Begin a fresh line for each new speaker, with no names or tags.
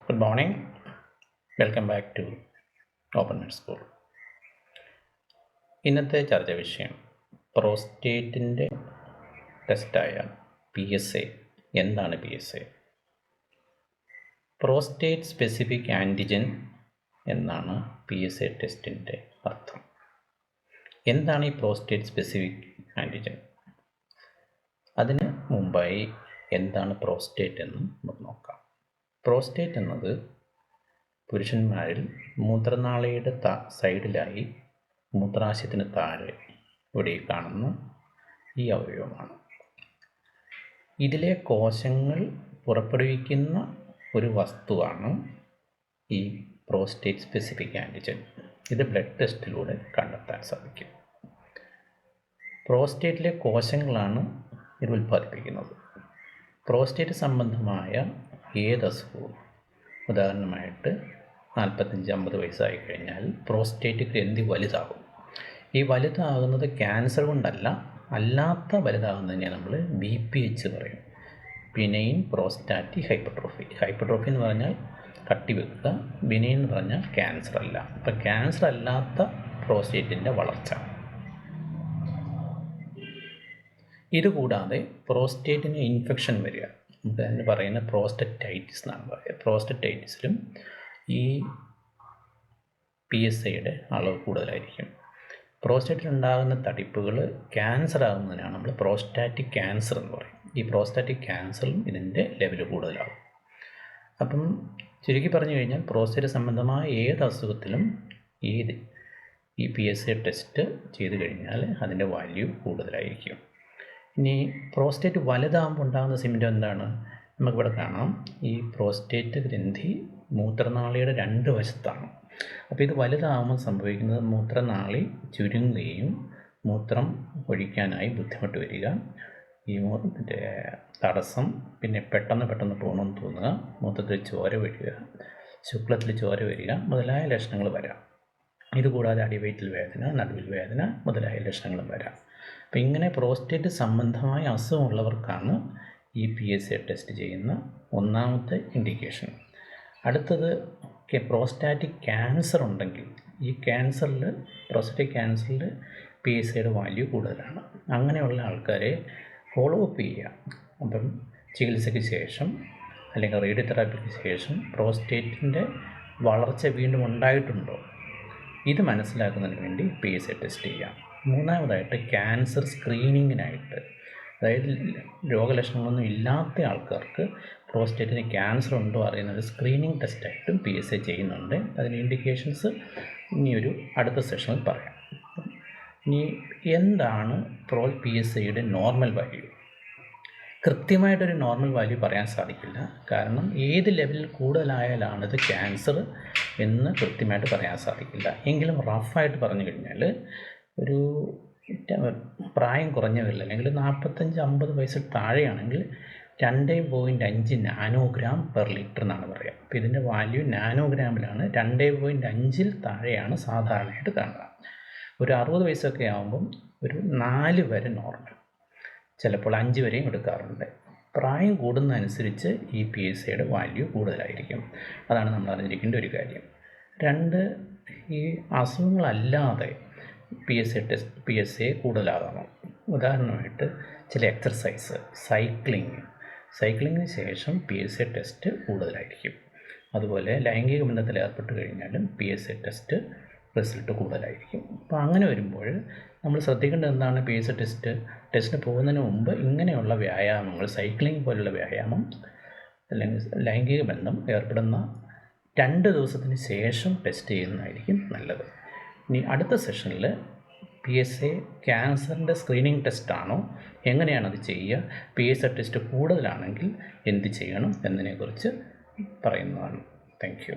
Good morning. Welcome back to open med school. ഇന്നത്തെ ചർച്ച വിഷയം പ്രോസ്റ്റേറ്റിൻ്റെ ടെസ്റ്റായ PSA. എന്താണ് PSA? പ്രോസ്റ്റേറ്റ് സ്പെസിഫിക് ആൻറ്റിജൻ എന്നാണ് PSA ടെസ്റ്റിൻ്റെ അർത്ഥം. എന്താണ് ഈ പ്രോസ്റ്റേറ്റ് സ്പെസിഫിക് ആൻറ്റിജൻ? അതിന് മുമ്പായി എന്താണ് പ്രോസ്റ്റേറ്റ് എന്ന് നമുക്ക് നോക്കാം. പ്രോസ്റ്റേറ്റ് എന്നത് പുരുഷന്മാരിൽ മൂത്രനാളിയുടെ സൈഡിലായി മൂത്രാശയത്തിന് താഴെ ഇവിടെ കാണുന്ന ഈ അവയവമാണ്. ഇതിലെ കോശങ്ങൾ പുറപ്പെടുവിക്കുന്ന ഒരു വസ്തുവാണ് ഈ പ്രോസ്റ്റേറ്റ് സ്പെസിഫിക് ആൻറ്റിജൻ. ഇത് ബ്ലഡ് ടെസ്റ്റിലൂടെ കണ്ടെത്താൻ സാധിക്കും. പ്രോസ്റ്റേറ്റിലെ കോശങ്ങളാണ് ഇത് ഉൽപ്പാദിപ്പിക്കുന്നത്. പ്രോസ്റ്റേറ്റ് സംബന്ധമായ ഏത് അസുഖവും, ഉദാഹരണമായിട്ട് 45-50 വയസ്സായി കഴിഞ്ഞാൽ പ്രോസ്റ്റേറ്റ് ഗ്രന്ഥി വലുതാകും. ഈ വലുതാകുന്നത് ക്യാൻസർ കൊണ്ടല്ല, അല്ലാത്ത വലുതാകുന്നതിനെ നമ്മൾ BPH പറയും, ബിനൈൻ പ്രോസ്റ്റാറ്റിക് ഹൈപ്പർട്രോഫി. ഹൈപ്പർട്രോഫി എന്ന് പറഞ്ഞാൽ കട്ടി വെക്കുക, ബിനൈൻ എന്ന് പറഞ്ഞാൽ ക്യാൻസർ അല്ല. അപ്പം ക്യാൻസർ അല്ലാത്ത പ്രോസ്റ്റേറ്റിൻ്റെ വളർച്ച. ഇതുകൂടാതെ പ്രോസ്റ്റേറ്റിന് ഇൻഫെക്ഷൻ വരിക, നമുക്ക് അതിന് പറയുന്ന പ്രോസ്റ്ററ്റൈറ്റിസ് എന്നാണ് പറയുക. പ്രോസ്റ്ററ്റൈറ്റിസിലും ഈ PSAയുടെ അളവ് കൂടുതലായിരിക്കും. പ്രോസ്റ്റേറ്റിലുണ്ടാകുന്ന തടിപ്പുകൾ ക്യാൻസർ ആകുന്നതിനാണ് നമ്മൾ പ്രോസ്റ്റാറ്റിക് ക്യാൻസർ എന്ന് പറയും. ഈ പ്രോസ്റ്റാറ്റിക് ക്യാൻസറിലും ഇതിൻ്റെ ലെവൽ കൂടുതലാകും. അപ്പം ചുരുക്കി പറഞ്ഞു കഴിഞ്ഞാൽ പ്രോസ്റ്റേറ്റ് സംബന്ധമായ ഏത് അസുഖത്തിലും ഈ PSA ടെസ്റ്റ് ചെയ്ത് കഴിഞ്ഞാൽ അതിൻ്റെ വാല്യൂ കൂടുതലായിരിക്കും. ഇനി പ്രോസ്റ്റേറ്റ് വലുതാകുമ്പോൾ ഉണ്ടാകുന്ന സിംറ്റം എന്താണ്? നമുക്കിവിടെ കാണാം, ഈ പ്രോസ്റ്റേറ്റ് ഗ്രന്ഥി മൂത്രനാളിയുടെ 2 വശത്താണ്. അപ്പോൾ ഇത് വലുതാകുമ്പോൾ സംഭവിക്കുന്നത് മൂത്രനാളി ചുരുങ്ങുകയും മൂത്രം ഒഴിക്കാനായി ബുദ്ധിമുട്ട് വരിക, ഈ തടസ്സം, പിന്നെ പെട്ടെന്ന് പോകണമെന്ന് തോന്നുക, മൂത്രത്തിൽ ചോര വരിക, ശുക്ലത്തിൽ ചോര വരിക മുതലായ ലക്ഷണങ്ങൾ വരാം. ഇതുകൂടാതെ അടിവയറ്റിൽ വേദന, നടുവിൽ വേദന മുതലായ ലക്ഷണങ്ങളും വരാം. അപ്പം ഇങ്ങനെ പ്രോസ്റ്റേറ്റ് സംബന്ധമായ അസുഖമുള്ളവർക്കാണ് ഈ PSA ടെസ്റ്റ് ചെയ്യുന്ന ഒന്നാമത്തെ ഇൻഡിക്കേഷൻ. അടുത്തത് പ്രോസ്റ്റാറ്റിക് ക്യാൻസർ ഉണ്ടെങ്കിൽ ഈ പ്രോസ്റ്റേറ്റിക് ക്യാൻസറിൽ PSAയുടെ വാല്യൂ കൂടുതലാണ്. അങ്ങനെയുള്ള ആൾക്കാരെ ഫോളോ അപ്പ് ചെയ്യുക. അപ്പം ചികിത്സയ്ക്ക് ശേഷം അല്ലെങ്കിൽ റേഡിയോതെറാപ്പിക്ക് ശേഷം പ്രോസ്റ്റേറ്റിൻ്റെ വളർച്ച വീണ്ടും ഉണ്ടായിട്ടുണ്ടോ ഇത് മനസ്സിലാക്കുന്നതിന് വേണ്ടി PSA ടെസ്റ്റ് ചെയ്യാം. മൂന്നാമതായിട്ട് ക്യാൻസർ സ്ക്രീനിങ്ങിനായിട്ട്, അതായത് രോഗലക്ഷണങ്ങളൊന്നും ഇല്ലാത്ത ആൾക്കാർക്ക് പ്രോസ്റ്റേറ്റിന് ക്യാൻസർ ഉണ്ടോ അറിയുന്ന ഒരു സ്ക്രീനിങ് ടെസ്റ്റായിട്ടും PSA ചെയ്യുന്നുണ്ട്. അതിന് ഇൻഡിക്കേഷൻസ് ഇനിയൊരു അടുത്ത സെഷനിൽ പറയാം. ഇനി എന്താണ് PSAയുടെ നോർമൽ വാല്യൂ? കൃത്യമായിട്ടൊരു നോർമൽ വാല്യൂ പറയാൻ സാധിക്കില്ല. കാരണം ഏത് ലെവലിൽ കൂടുതലായാലാണിത് ക്യാൻസർ എന്ന് കൃത്യമായിട്ട് പറയാൻ സാധിക്കില്ല. എങ്കിലും റഫായിട്ട് പറഞ്ഞു കഴിഞ്ഞാൽ ഒരു പ്രായം കുറഞ്ഞവരിൽ അല്ലെങ്കിൽ 45-50 വയസ്സിൽ താഴെയാണെങ്കിൽ 2.5 നാനോഗ്രാം പെർ ലിറ്റർ എന്നാണ് പറയുക. അപ്പോൾ ഇതിൻ്റെ വാല്യൂ നാനോഗ്രാമിലാണ്. 2.5 താഴെയാണ് സാധാരണയായിട്ട് കാണുക. ഒരു 60 വയസ്സൊക്കെ ആകുമ്പം ഒരു 4 വരെ നോർമൽ, ചിലപ്പോൾ 5 വരെയും എടുക്കാറുണ്ട്. പ്രായം കൂടുന്നതനുസരിച്ച് ഈ PSAയുടെ വാല്യൂ കൂടുതലായിരിക്കും. അതാണ് നമ്മൾ അറിഞ്ഞിരിക്കേണ്ട ഒരു കാര്യം. 2, ഈ അസുഖങ്ങളല്ലാതെ PSA കൂടുതലാകാമോ? ഉദാഹരണമായിട്ട് ചില എക്സർസൈസ്, സൈക്ലിങ്ങിന് ശേഷം PSA ടെസ്റ്റ് കൂടുതലായിരിക്കും. അതുപോലെ ലൈംഗിക ബന്ധത്തിൽ ഏർപ്പെട്ട് കഴിഞ്ഞാലും PSA ടെസ്റ്റ് റിസൾട്ട് കൂടുതലായിരിക്കും. അപ്പോൾ അങ്ങനെ വരുമ്പോൾ നമ്മൾ ശ്രദ്ധിക്കേണ്ടത് എന്താണ്? PSA ടെസ്റ്റിന് പോകുന്നതിന് മുമ്പ് ഇങ്ങനെയുള്ള വ്യായാമങ്ങൾ, സൈക്ലിംഗ് പോലുള്ള വ്യായാമം അല്ലെങ്കിൽ ലൈംഗിക ബന്ധം ഏർപ്പെടുന്ന 2 ദിവസത്തിന് ശേഷം ടെസ്റ്റ് ചെയ്യുന്നതായിരിക്കും നല്ലത്. ഇനി അടുത്ത സെഷനിൽ PSA ക്യാൻസറിൻ്റെ സ്ക്രീനിങ് ടെസ്റ്റാണോ, എങ്ങനെയാണത് ചെയ്യുക, PSA ടെസ്റ്റ് കൂടുതലാണെങ്കിൽ എന്ത് ചെയ്യണം എന്നതിനെക്കുറിച്ച് പറയുന്നതാണ്. Thank you.